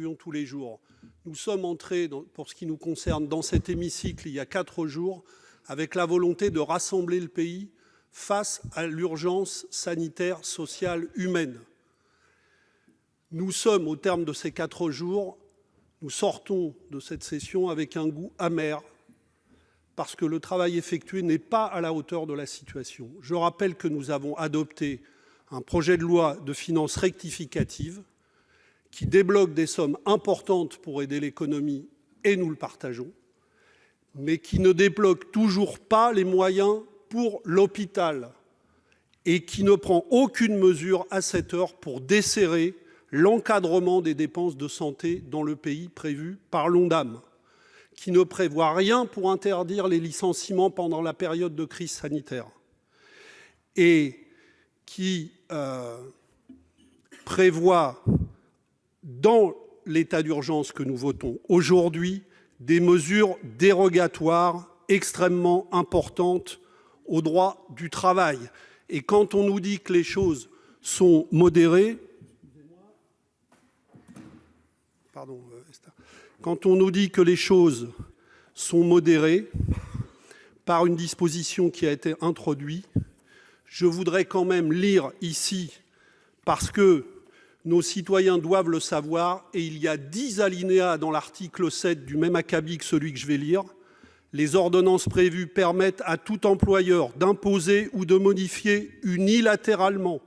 contribuons tous les jours. Nous sommes entrés, pour ce qui nous concerne, dans cet hémicycle il y a 4 jours, avec la volonté de rassembler le pays face à l'urgence sanitaire, sociale, humaine. Nous sommes, au terme de ces 4 jours, nous sortons de cette session avec un goût amer, parce que le travail effectué n'est pas à la hauteur de la situation. Je rappelle que nous avons adopté un projet de loi de finances rectificative qui débloque des sommes importantes pour aider l'économie, et nous le partageons, mais qui ne débloque toujours pas les moyens pour l'hôpital et qui ne prend aucune mesure à cette heure pour desserrer l'encadrement des dépenses de santé dans le pays prévu par l'ONDAM, qui ne prévoit rien pour interdire les licenciements pendant la période de crise sanitaire et qui prévoit, dans l'état d'urgence que nous votons aujourd'hui, des mesures dérogatoires extrêmement importantes au droit du travail. Et quand on nous dit que les choses sont modérées, par une disposition qui a été introduite, je voudrais quand même lire ici, parce que nos citoyens doivent le savoir, et il y a 10 alinéas dans l'article 7 du même acabit que celui que je vais lire. Les ordonnances prévues permettent à tout employeur d'imposer ou de modifier unilatéralement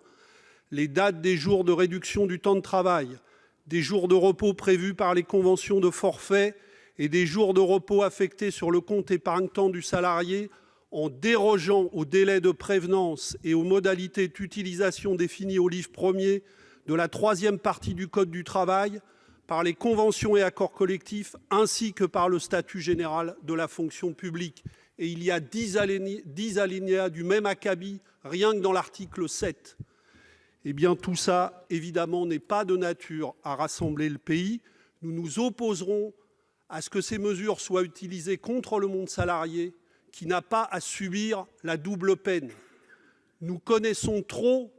les dates des jours de réduction du temps de travail, des jours de repos prévus par les conventions de forfait et des jours de repos affectés sur le compte épargne-temps du salarié en dérogeant aux délais de prévenance et aux modalités d'utilisation définies au livre 1er de la 3e partie du Code du travail, par les conventions et accords collectifs, ainsi que par le statut général de la fonction publique. Et il y a 10 alinéas du même acabit, rien que dans l'article 7. Eh bien, tout ça, évidemment, n'est pas de nature à rassembler le pays. Nous nous opposerons à ce que ces mesures soient utilisées contre le monde salarié, qui n'a pas à subir la double peine. Nous connaissons trop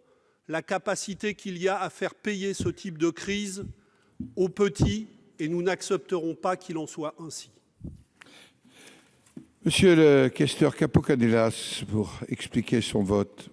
la capacité qu'il y a à faire payer ce type de crise aux petits, et nous n'accepterons pas qu'il en soit ainsi. Monsieur le questeur Capo Canellas, pour expliquer son vote.